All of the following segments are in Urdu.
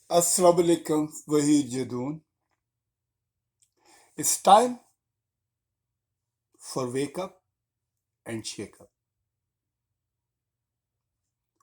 Assalamu alaikum, Wahid Jadoon. It's time for wake up and shake up.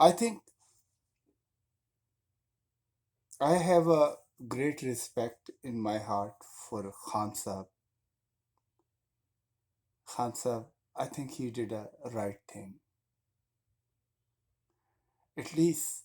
I think I have a great respect in my heart for Khan Sahab. Khan Sahab, I think he did a right thing. At least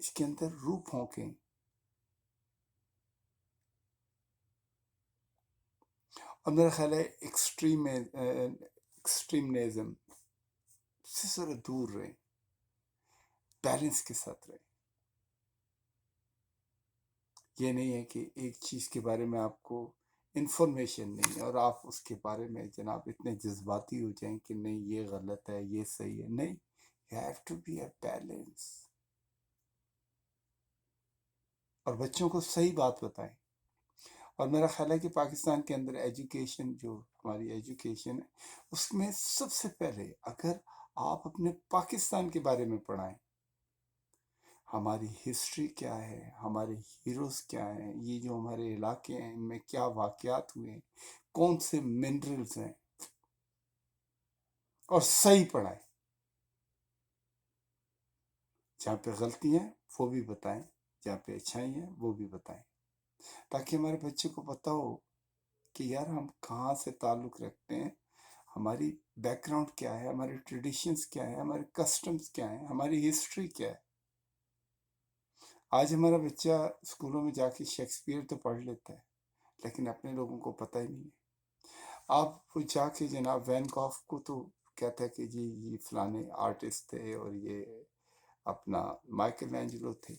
اس کے اندر روح پھونکیں. اور میرا خیال ہے ایکسٹریمنیزم سے ذرا دور رہیں، بیلنس کے ساتھ رہیں. یہ نہیں ہے کہ ایک چیز کے بارے میں آپ کو انفارمیشن نہیں ہے اور آپ اس کے بارے میں جناب اتنے جذباتی ہو جائیں کہ نہیں یہ غلط ہے یہ صحیح ہے. نہیں، you have to be a balance. اور بچوں کو صحیح بات بتائیں. اور میرا خیال ہے کہ پاکستان کے اندر ایجوکیشن، جو ہماری ایجوکیشن ہے، اس میں سب سے پہلے اگر آپ اپنے پاکستان کے بارے میں پڑھائیں، ہماری ہسٹری کیا ہے، ہمارے ہیروز کیا ہیں، یہ جو ہمارے علاقے ہیں ان میں کیا واقعات ہوئے ہیں، کون سے منرلز ہیں، اور صحیح پڑھائیں. جہاں پہ غلطی ہیں وہ بھی بتائیں، جہاں پہ اچھائی ہیں وہ بھی بتائیں، تاکہ ہمارے بچے کو پتہ ہو کہ یار ہم کہاں سے تعلق رکھتے ہیں، ہماری بیک گراؤنڈ کیا ہے، ہمارے ٹریڈیشنز کیا ہے، ہمارے کسٹمز کیا ہیں، ہماری ہسٹری کیا ہے. آج ہمارا بچہ اسکولوں میں جا کے شیکسپیئر تو پڑھ لیتا ہے، لیکن اپنے لوگوں کو پتہ ہی نہیں ہے. آپ جا کے جناب وین گوف کو تو کہتا ہے کہ جی یہ فلانے آرٹسٹ تھے اور یہ اپنا مائیکل اینجلو تھے.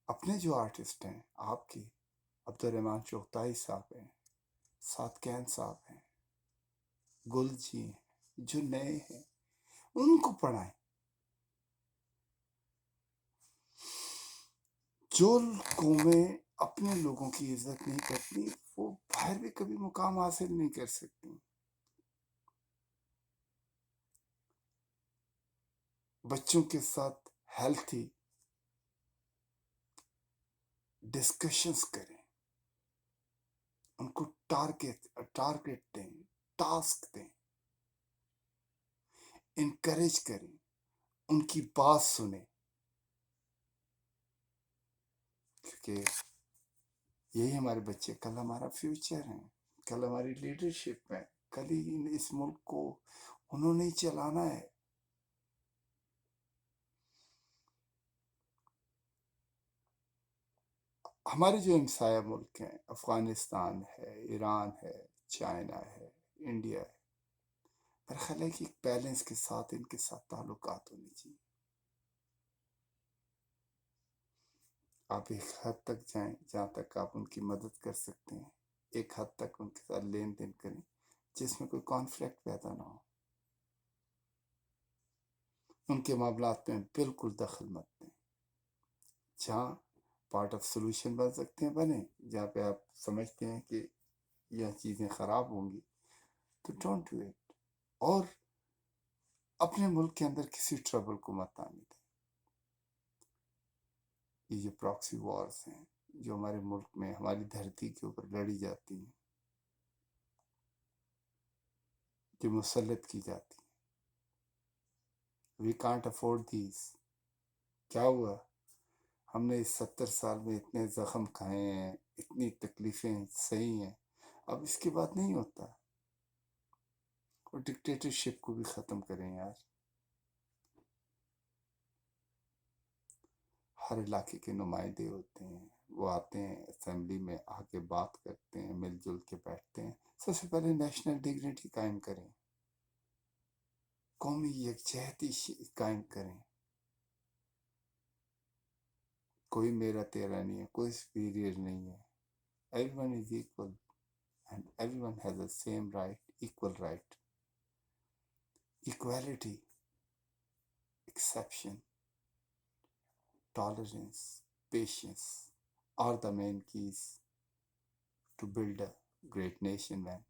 اپنے جو آرٹسٹ ہیں آپ کے، عبد الرحمن چغتائی صاحب ہیں، سعد کین صاحب ہیں، گل جی ہیں، جو نئے ہیں ان کو پڑھائیں. جو قومیں اپنے لوگوں کی عزت نہیں کرتی وہ باہر بھی کبھی مقام حاصل نہیں کر سکتی. بچوں کے ساتھ ہیلتھی ڈسکشنز کریں، ان کو ٹارگٹ دیں، ٹاسک دیں، انکریج کریں، ان کی بات سنیں، کیونکہ یہی ہمارے بچے کل ہمارا فیوچر ہیں، کل ہماری لیڈرشپ ہے، کل ہی اس ملک کو انہوں نے چلانا ہے. ہمارے جو ہمسایہ ملک ہیں، افغانستان ہے، ایران ہے، چائنا ہے، انڈیا ہے، میرا خیال ہے کہ ایک بیلنس کے ساتھ ان کے ساتھ تعلقات ہونے چاہیے. آپ ایک حد تک جائیں جہاں تک آپ ان کی مدد کر سکتے ہیں، ایک حد تک ان کے ساتھ لین دین کریں جس میں کوئی کانفلکٹ پیدا نہ ہو. ان کے معاملات میں بالکل دخل مت دیں. جہاں پارٹ آف سولوشن بن سکتے ہیں بنیں، جہاں پہ آپ سمجھتے ہیں کہ یہ چیزیں خراب ہوں گی تو ڈونٹ ڈو اٹ. اور اپنے ملک کے اندر کسی ٹربل کو مت آنے دیں. یہ جو پراکسی وارز ہیں جو ہمارے ملک میں ہماری دھرتی کے اوپر لڑی جاتی ہیں، جو مسلط کی جاتی ہیں، وی کانٹ افورڈ دیز. کیا ہوا؟ ہم نے اس 70 سال میں اتنے زخم کھائے ہیں، اتنی تکلیفیں سہی ہیں، اب اس کے بعد نہیں ہوتا. اور ڈکٹیٹرشپ کو بھی ختم کریں یار. ہر علاقے کے نمائندے ہوتے ہیں، وہ آتے ہیں اسمبلی میں، آ کے بات کرتے ہیں، مل جل کے بیٹھتے ہیں. سب سے پہلے نیشنل ڈگنیٹی قائم کریں، قومی یکجہتی قائم کریں. کوئی میرا تیرا نہیں ہے، کوئی سپیریئر نہیں ہے. everyone is equal and everyone has the same right, equal right. Equality, exception, tolerance, patience are the main keys to build a great nation, man.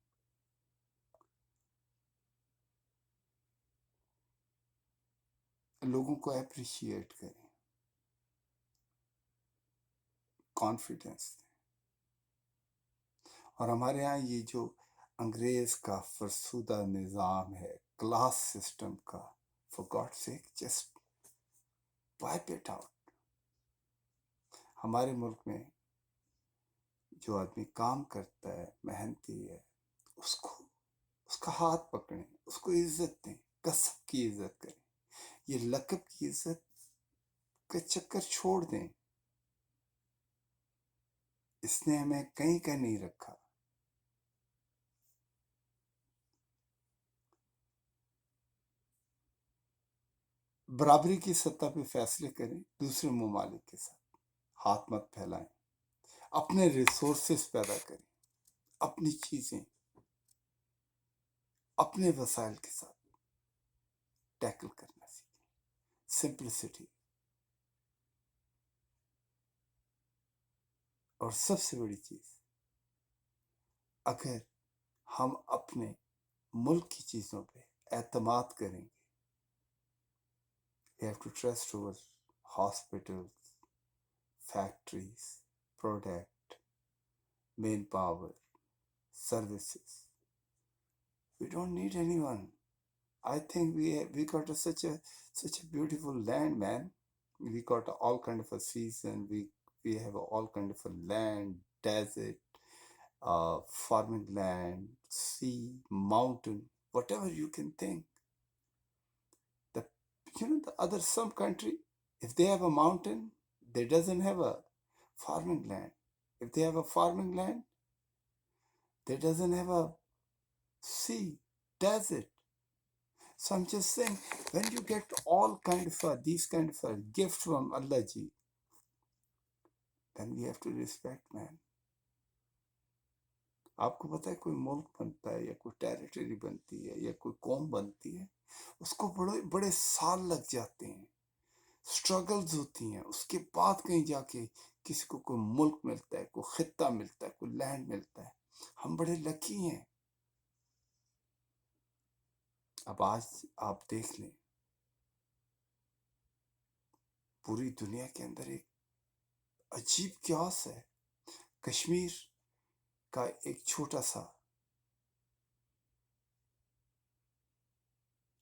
لوگوں کو اپریشیٹ کریں، کانفیڈنس دیں. اور ہمارے ہاں یہ جو انگریز کا فرسودہ نظام ہے، کلاس سسٹم کا، for God's sake just wipe it out. ہمارے ملک میں جو آدمی کام کرتا ہے، محنتی ہے، اس کا ہاتھ پکڑیں، اس کو عزت دیں، کسب کی عزت کریں. یہ لقب کی عزت کا چکر چھوڑ دیں. اس نے ہمیں کہیں کا نہیں رکھا. برابری کی سطح پہ فیصلے کریں دوسرے ممالک کے ساتھ. ہاتھ مت پھیلائیں. اپنے ریسورسز پیدا کریں. اپنی چیزیں اپنے وسائل کے ساتھ ٹیکل کرنا سیکھیں. سمپلسٹی. اور سب سے بڑی چیز، اگر ہم اپنے ملک کی چیزوں پہ اعتماد کریں گے، we have to trust our hospitals, factories, product, main power, services. We don't need anyone. I think we got such a beautiful land, man. We got all kind of a season. We have all kind of a land, desert, farming land, sea, mountain, whatever you can think. The the other some country, if they have a mountain, they doesn't have a farming land. If they have a farming land, they doesn't have a sea, desert. So I'm just saying, when you get all kind of these kind of a gift from Allah Ji, then we have to respect, man. آپ کو پتا ہے کوئی ملک بنتا ہے یا کوئی ٹیریٹری بنتی ہے یا کوئی قوم بنتی ہے، اس کو بڑے بڑے سال لگ جاتے ہیں، سٹرگلز ہوتی ہیں، اس کے بعد کہیں جا کے کسی کو کوئی ملک ملتا ہے، کوئی خطہ ملتا ہے، کوئی لینڈ ملتا ہے. ہم بڑے لکی ہیں. اب آج آپ دیکھ لیں، پوری دنیا کے اندر ایک عجیب کیاس ہے. کشمیر کا ایک چھوٹا سا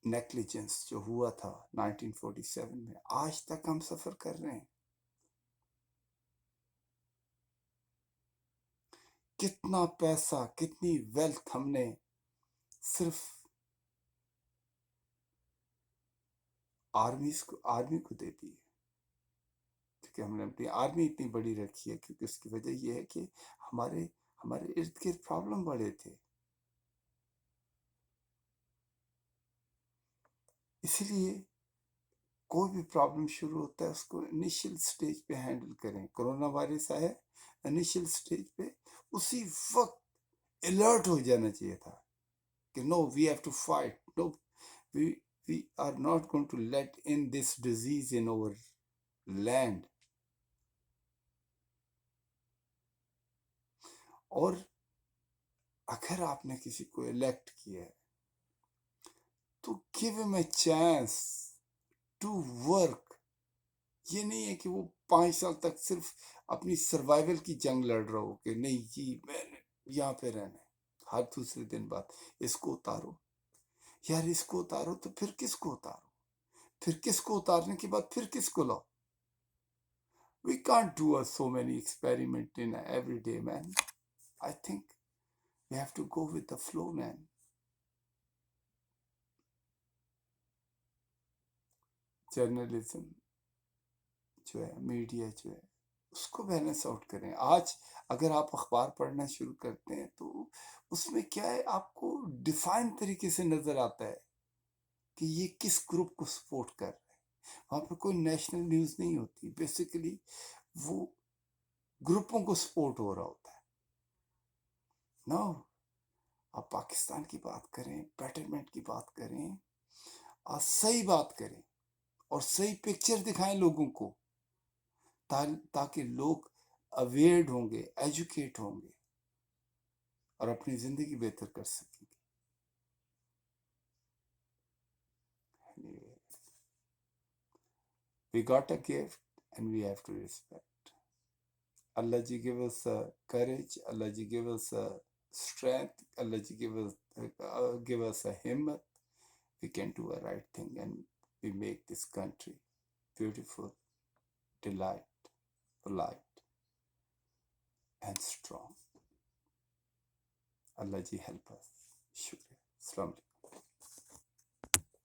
نیگلیجنس جو ہوا تھا 1947 میں، آج تک ہم سفر کر رہے ہیں. کتنا پیسہ، کتنی ویلتھ ہم نے صرف آرمی کو دے دی ہے. کیونکہ ہم نے اپنی آرمی اتنی بڑی رکھی ہے، کیونکہ اس کی وجہ یہ ہے کہ ہمارے ارد گرد پرابلم بڑے تھے. اسی لیے کوئی بھی پرابلم شروع ہوتا ہے اس کو انیشیل سٹیج پہ ہینڈل کریں. کرونا وائرس آیا انیشیل سٹیج پہ، اسی وقت الرٹ ہو جانا چاہیے تھا کہ no we have to fight. No we are not going to let in this disease in our land. اور اگر آپ نے کسی کو الیکٹ کیا ہے تو give him a chance to work. یہ نہیں ہے کہ وہ 5 سال تک صرف اپنی سروائیول کی جنگ لڑ رہا ہو کہ نہیں جی میں نے یہاں پہ رہنا ہے. ہر دوسرے دن بعد اس کو اتارو، یار اس کو اتارو، تو پھر کس کو اتارو، پھر کس کو اتارنے کے بعد پھر کس کو لاؤ. We can't do so many experiments in every day, man. I think we have to go with the flow, man. Journalism جو ہے، میڈیا جو ہے، اس کو بیلنس آؤٹ کریں. آج اگر آپ اخبار پڑھنا شروع کرتے ہیں تو اس میں کیا ہے، آپ کو ڈیفائن طریقے سے نظر آتا ہے کہ یہ کس گروپ کو سپورٹ کر رہے ہیں. وہاں پہ کوئی نیشنل نیوز نہیں ہوتی، بیسیکلی وہ گروپوں کو سپورٹ ہو رہا ہوتا ہے. نو، آپ پاکستان کی بات کریں، بیٹرمنٹ کی بات کریں، آپ صحیح بات کریں اور صحیح پکچر دکھائیں لوگوں کو، تاکہ لوگ اویئرڈ ہوں گے، ایجوکیٹ ہوں گے اور اپنی زندگی بہتر کر سکیں گے. We got a gift and we have to respect. Allah ji give us courage, Allah ji give us strength, Allah ji give us a himmat. We can do a right thing and we make this country beautiful, delight, polite and strong. Allah ji help us. Shukriya. Assalamu alaikum.